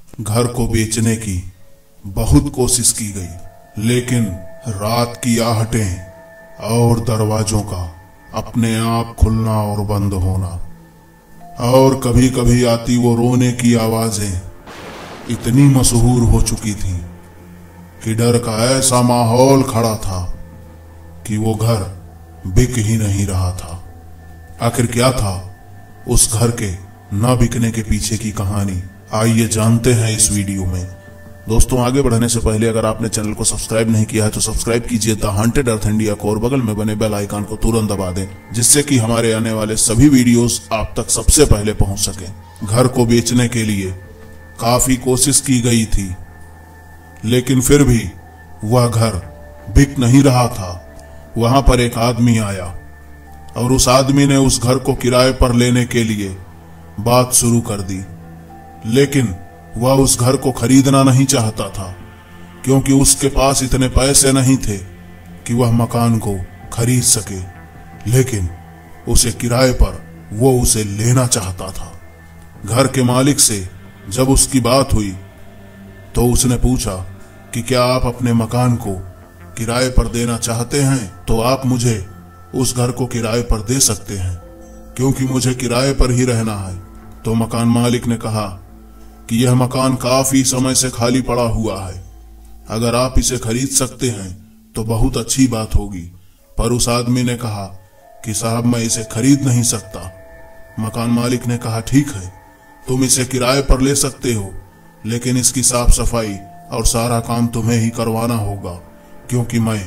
घर को बेचने की बहुत कोशिश की गई, लेकिन रात की आहटें और दरवाजों का अपने आप खुलना और बंद होना और कभी कभी आती वो रोने की आवाजें इतनी मशहूर हो चुकी थी कि डर का ऐसा माहौल खड़ा था कि वो घर बिक ही नहीं रहा था। आखिर क्या था उस घर के न बिकने के पीछे की कहानी, आइए जानते हैं इस वीडियो में। दोस्तों, आगे बढ़ने से पहले अगर आपने चैनल को सब्सक्राइब नहीं किया है तो सब्सक्राइब कीजिए द हॉन्टेड अर्थ इंडिया को और बगल में बने बेल आइकन को तुरंत दबा दें, जिससे कि हमारे आने वाले सभी वीडियोस आप तक सबसे पहले पहुंच सके। घर को बेचने के लिए काफी कोशिश की गई थी, लेकिन फिर भी वह घर बिक नहीं रहा था। वहां पर एक आदमी आया और उस आदमी ने उस घर को किराए पर लेने के लिए बात शुरू कर दी, लेकिन वह उस घर को खरीदना नहीं चाहता था क्योंकि उसके पास इतने पैसे नहीं थे कि वह मकान को खरीद सके, लेकिन उसे किराए पर वो उसे लेना चाहता था। घर के मालिक से जब उसकी बात हुई तो उसने पूछा कि क्या आप अपने मकान को किराए पर देना चाहते हैं, तो आप मुझे उस घर को किराए पर दे सकते हैं क्योंकि मुझे किराए पर ही रहना है। तो मकान मालिक ने कहा कि यह मकान काफी समय से खाली पड़ा हुआ है, अगर आप इसे खरीद सकते हैं तो बहुत अच्छी बात होगी। पर उस आदमी ने कहा कि साहब, मैं इसे खरीद नहीं सकता। मकान मालिक ने कहा ठीक है, तुम इसे किराए पर ले सकते हो, लेकिन इसकी साफ सफाई और सारा काम तुम्हें ही करवाना होगा क्योंकि मैं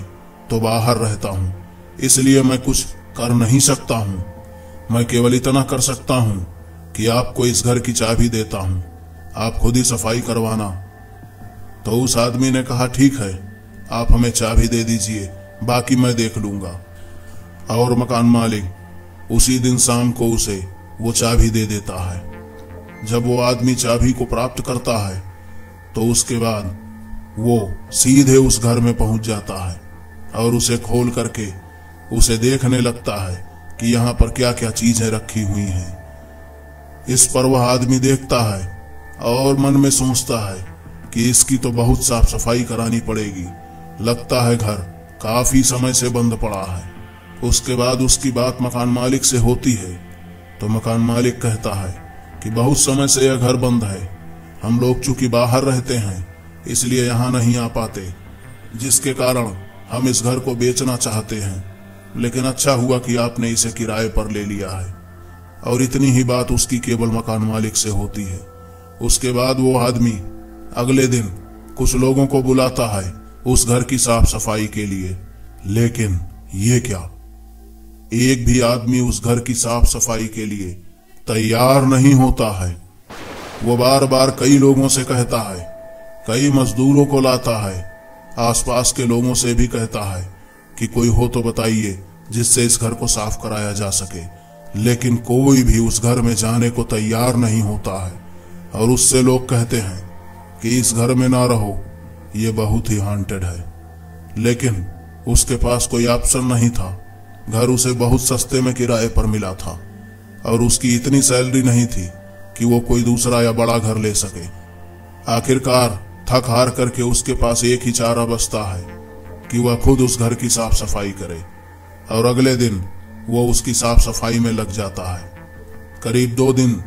तो बाहर रहता हूं, इसलिए मैं कुछ कर नहीं सकता हूं। मैं केवल इतना कर सकता हूं कि आपको इस घर की चाबी देता हूं, आप खुद ही सफाई करवाना। तो उस आदमी ने कहा ठीक है, आप हमें चाबी दे दीजिए, बाकी मैं देख लूंगा। और मकान मालिक उसी दिन शाम को उसे वो चाबी दे देता है। जब वो आदमी चाबी को प्राप्त करता है तो उसके बाद वो सीधे उस घर में पहुंच जाता है और उसे खोल करके उसे देखने लगता है कि यहाँ पर क्या क्या चीजें रखी हुई हैं। इस पर वह आदमी देखता है और मन में सोचता है कि इसकी तो बहुत साफ सफाई करानी पड़ेगी, लगता है घर काफी समय से बंद पड़ा है। उसके बाद उसकी बात मकान मालिक से होती है तो मकान मालिक कहता है कि बहुत समय से यह घर बंद है, हम लोग चूंकि बाहर रहते हैं इसलिए यहाँ नहीं आ पाते, जिसके कारण हम इस घर को बेचना चाहते हैं, लेकिन अच्छा हुआ कि आपने इसे किराए पर ले लिया है। और इतनी ही बात उसकी केवल मकान मालिक से होती है। उसके बाद वो आदमी अगले दिन कुछ लोगों को बुलाता है उस घर की साफ सफाई के लिए, लेकिन ये क्या, एक भी आदमी उस घर की साफ सफाई के लिए तैयार नहीं होता है। वो बार बार कई लोगों से कहता है, कई मजदूरों को लाता है, आसपास के लोगों से भी कहता है कि कोई हो तो बताइए जिससे इस घर को साफ कराया जा सके, लेकिन कोई भी उस घर में जाने को तैयार नहीं होता है। और उससे लोग कहते हैं कि इस घर में ना रहो, ये बहुत ही हॉन्टेड है, लेकिन उसके पास कोई ऑप्शन नहीं था। घर उसे बहुत सस्ते में किराए पर मिला था और उसकी इतनी सैलरी नहीं थी कि वो कोई दूसरा या बड़ा घर ले सके। आखिरकार थक हार करके उसके पास एक ही चारा बचता है कि वह खुद उस घर की साफ सफाई करे, और अगले दिन वो उसकी साफ सफाई में लग जाता है। करीब 2 दिन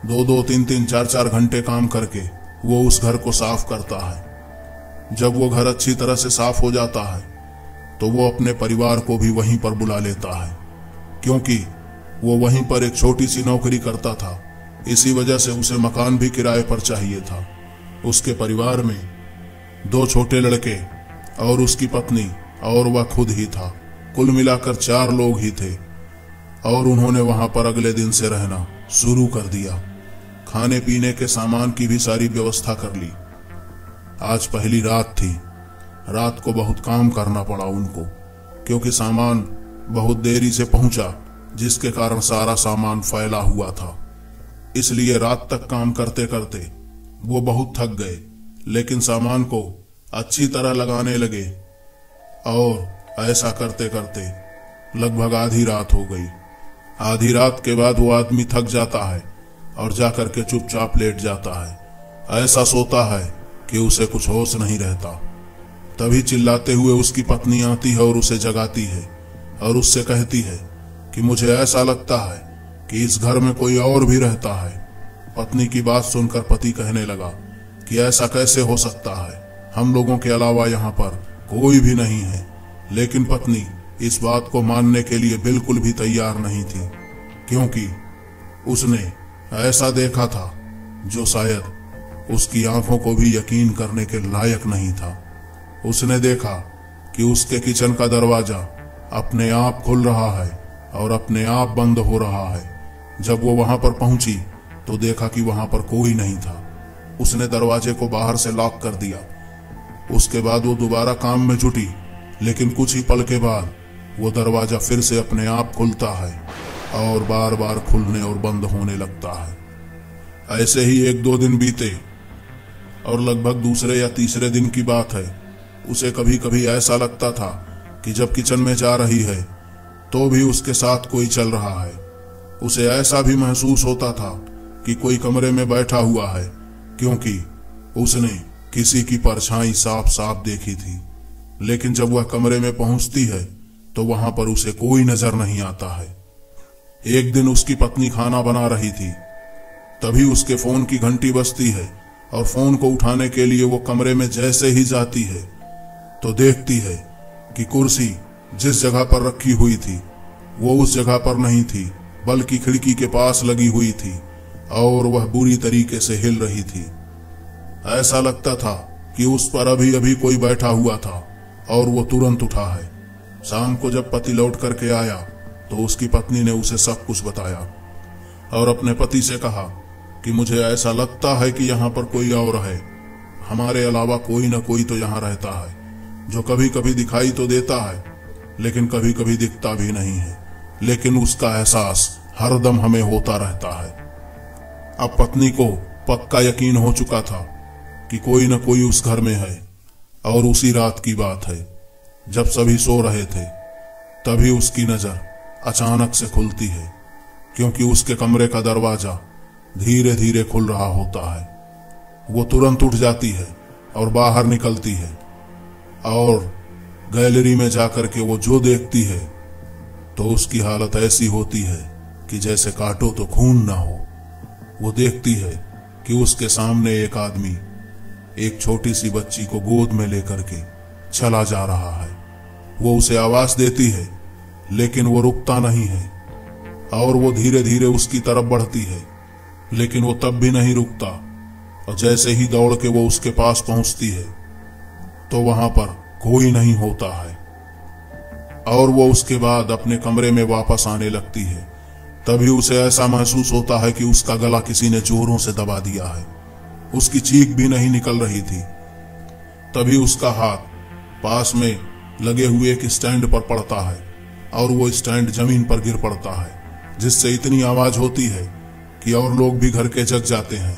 2-2, 3-3, 4-4 घंटे काम करके वो उस घर को साफ करता है। जब वो घर अच्छी तरह से साफ हो जाता है तो वो अपने परिवार को भी वहीं पर बुला लेता है, क्योंकि वो वहीं पर एक छोटी सी नौकरी करता था, इसी वजह से उसे मकान भी किराए पर चाहिए था। उसके परिवार में 2 छोटे लड़के और उसकी पत्नी और वह खुद ही था, कुल मिलाकर 4 लोग ही थे। और उन्होंने वहां पर अगले दिन से रहना शुरू कर दिया। खाने पीने के सामान की भी सारी व्यवस्था कर ली। आज पहली रात थी, रात को बहुत काम करना पड़ा उनको, क्योंकि सामान बहुत देरी से पहुंचा, जिसके कारण सारा सामान फैला हुआ था। इसलिए रात तक काम करते करते वो बहुत थक गए, लेकिन सामान को अच्छी तरह लगाने लगे और ऐसा करते करते लगभग आधी रात हो गई। आधी रात के बाद वो आदमी थक जाता है और जाकर के चुपचाप लेट जाता है ऐसा सोता है कि उसे कुछ होश नहीं रहता। तभी चिल्लाते हुए उसकी पत्नी आती है और उसे जगाती है और उससे कहती है कि मुझे ऐसा लगता है कि इस घर में कोई और भी रहता है। पत्नी की बात सुनकर पति कहने लगा कि ऐसा कैसे हो सकता है, हम लोगों के अलावा यहाँ पर कोई भी नहीं है। लेकिन पत्नी इस बात को मानने के लिए बिल्कुल भी तैयार नहीं थी, क्योंकि उसने ऐसा देखा था जो शायद उसकी आंखों को भी यकीन करने के लायक नहीं था। उसने देखा कि उसके किचन का दरवाजा अपने आप खुल रहा है और अपने आप बंद हो रहा है। जब वो वहां पर पहुंची तो देखा कि वहां पर कोई नहीं था। उसने दरवाजे को बाहर से लॉक कर दिया। उसके बाद वो दोबारा काम में जुटी, लेकिन कुछ ही पल के बाद वो दरवाजा फिर से अपने आप खुलता है और बार बार खुलने और बंद होने लगता है। ऐसे ही 1-2 दिन बीते और लगभग दूसरे या तीसरे दिन की बात है, उसे कभी कभी ऐसा लगता था कि जब किचन में जा रही है तो भी उसके साथ कोई चल रहा है। उसे ऐसा भी महसूस होता था कि कोई कमरे में बैठा हुआ है, क्योंकि उसने किसी की परछाई साफ साफ देखी थी। लेकिन जब वह कमरे में पहुंचती है तो वहां पर उसे कोई नजर नहीं आता है। एक दिन उसकी पत्नी खाना बना रही थी, तभी उसके फोन की घंटी बजती है और फोन को उठाने के लिए वो कमरे में जैसे ही जाती है तो देखती है कि कुर्सी जिस जगह पर रखी हुई थी वो उस जगह पर नहीं थी, बल्कि खिड़की के पास लगी हुई थी और वह बुरी तरीके से हिल रही थी। ऐसा लगता था कि उस पर अभी अभी कोई बैठा हुआ था और वो तुरंत उठा है। शाम को जब पति लौट करके आया तो उसकी पत्नी ने उसे सब कुछ बताया और अपने पति से कहा कि मुझे ऐसा लगता है कि यहाँ पर कोई और है, हमारे अलावा कोई न कोई तो यहाँ रहता है, जो कभी कभी दिखाई तो देता है लेकिन कभी कभी दिखता भी नहीं है, लेकिन उसका एहसास हरदम हमें होता रहता है। अब पत्नी को पक्का यकीन हो चुका था कि कोई न कोई उस घर में है। और उसी रात की बात है, जब सभी सो रहे थे तभी उसकी नजर अचानक से खुलती है, क्योंकि उसके कमरे का दरवाजा धीरे धीरे खुल रहा होता है। वो तुरंत उठ जाती है और बाहर निकलती है और गैलरी में जाकर के वो जो देखती है तो उसकी हालत ऐसी होती है कि जैसे काटो तो खून ना हो। वो देखती है कि उसके सामने एक आदमी एक छोटी सी बच्ची को गोद में लेकर के चला जा रहा है। वो उसे आवाज देती है लेकिन वो रुकता नहीं है और वो धीरे धीरे उसकी तरफ बढ़ती है, लेकिन वो तब भी नहीं रुकता। और जैसे ही दौड़ के वो उसके पास पहुंचती है तो वहां पर कोई नहीं होता है और वो उसके बाद अपने कमरे में वापस आने लगती है। तभी उसे ऐसा महसूस होता है कि उसका गला किसी ने जोरों से दबा दिया है। उसकी चीख भी नहीं निकल रही थी। तभी उसका हाथ पास में लगे हुए एक स्टैंड पर पड़ता है और वो स्टैंड जमीन पर गिर पड़ता है, जिससे इतनी आवाज होती है कि और लोग भी घर के जग जाते हैं।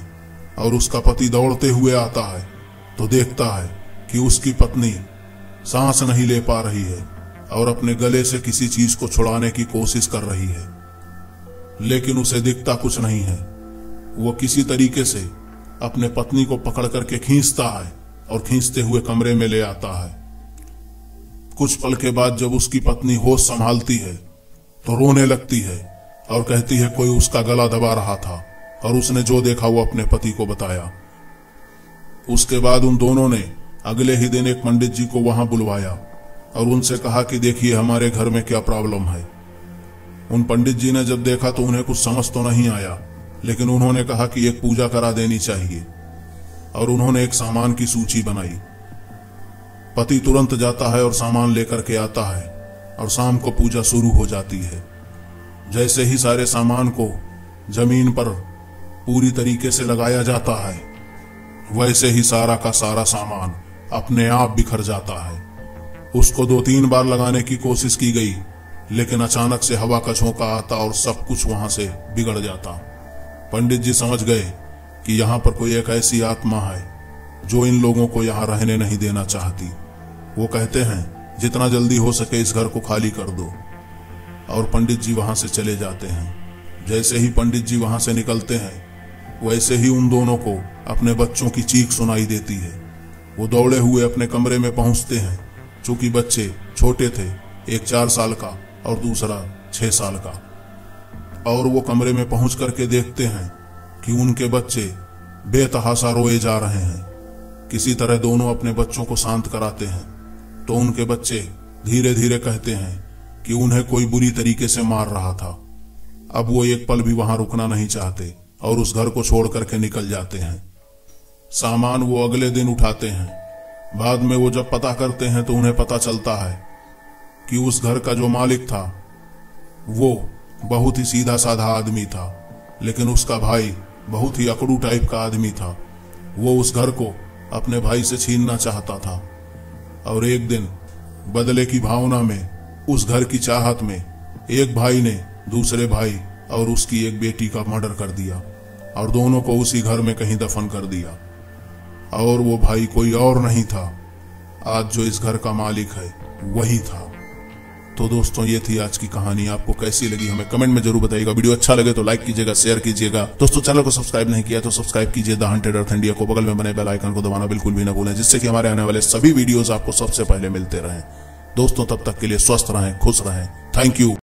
और उसका पति दौड़ते हुए आता है तो देखता है कि उसकी पत्नी सांस नहीं ले पा रही है और अपने गले से किसी चीज को छुड़ाने की कोशिश कर रही है, लेकिन उसे दिखता कुछ नहीं है। वो किसी तरीके से अपने पत्नी को पकड़ करके खींचता है और खींचते हुए कमरे में ले आता है। कुछ पल के बाद जब उसकी पत्नी होश संभालती है तो रोने लगती है और कहती है कोई उसका गला दबा रहा था और उसने जो देखा वो अपने पति को बताया। उसके बाद उन दोनों ने अगले ही दिन एक पंडित जी को वहां बुलवाया और उनसे कहा कि देखिए हमारे घर में क्या प्रॉब्लम है। उन पंडित जी ने जब देखा तो उन्हें कुछ समझ तो नहीं आया, लेकिन उन्होंने कहा कि एक पूजा करा देनी चाहिए और उन्होंने एक सामान की सूची बनाई। पति तुरंत जाता है और सामान लेकर के आता है और शाम को पूजा शुरू हो जाती है। जैसे ही सारे सामान को जमीन पर पूरी तरीके से लगाया जाता है, वैसे ही सारा का सारा सामान अपने आप बिखर जाता है। उसको 2-3 बार लगाने की कोशिश की गई, लेकिन अचानक से हवा का झोंका आता और सब कुछ वहां से बिगड़ जाता। पंडित जी समझ गए कि यहाँ पर कोई एक ऐसी आत्मा है जो इन लोगों को यहाँ रहने नहीं देना चाहती। वो कहते हैं जितना जल्दी हो सके इस घर को खाली कर दो, और पंडित जी वहां से चले जाते हैं। जैसे ही पंडित जी वहां से निकलते हैं वैसे ही उन दोनों को अपने बच्चों की चीख सुनाई देती है। वो दौड़े हुए अपने कमरे में पहुंचते हैं। चूंकि बच्चे छोटे थे, एक 4 साल का और दूसरा 6 साल का, और वो कमरे में पहुंच करके देखते हैं कि उनके बच्चे बेतहाशा रोए जा रहे हैं। किसी तरह दोनों अपने बच्चों को शांत कराते हैं तो उनके बच्चे धीरे धीरे कहते हैं कि उन्हें कोई बुरी तरीके से मार रहा था। अब वो एक पल भी वहां रुकना नहीं चाहते और उस घर को छोड़ करके निकल जाते हैं। सामान वो अगले दिन उठाते हैं। बाद में वो जब पता करते हैं तो उन्हें पता चलता है कि उस घर का जो मालिक था वो बहुत ही सीधा साधा आदमी था, लेकिन उसका भाई बहुत ही अकड़ू टाइप का आदमी था। वो उस घर को अपने भाई से छीनना चाहता था और एक दिन बदले की भावना में उस घर की चाहत में एक भाई ने दूसरे भाई और उसकी एक बेटी का मर्डर कर दिया और दोनों को उसी घर में कहीं दफन कर दिया। और वो भाई कोई और नहीं था, आज जो इस घर का मालिक है वही था। तो दोस्तों, ये थी आज की कहानी। आपको कैसी लगी हमें कमेंट में जरूर बताइएगा। वीडियो अच्छा लगे तो लाइक कीजिएगा, शेयर कीजिएगा। दोस्तों, चैनल को सब्सक्राइब नहीं किया तो सब्सक्राइब कीजिए द हंटेड अर्थ इंडिया को। बगल में बने बेल आइकन को दबाना बिल्कुल भी न भूलें, जिससे कि हमारे आने वाले सभी वीडियोस आपको सबसे पहले मिलते रहें। दोस्तों, तब तक के लिए स्वस्थ रहें, खुश रहें। Thank you.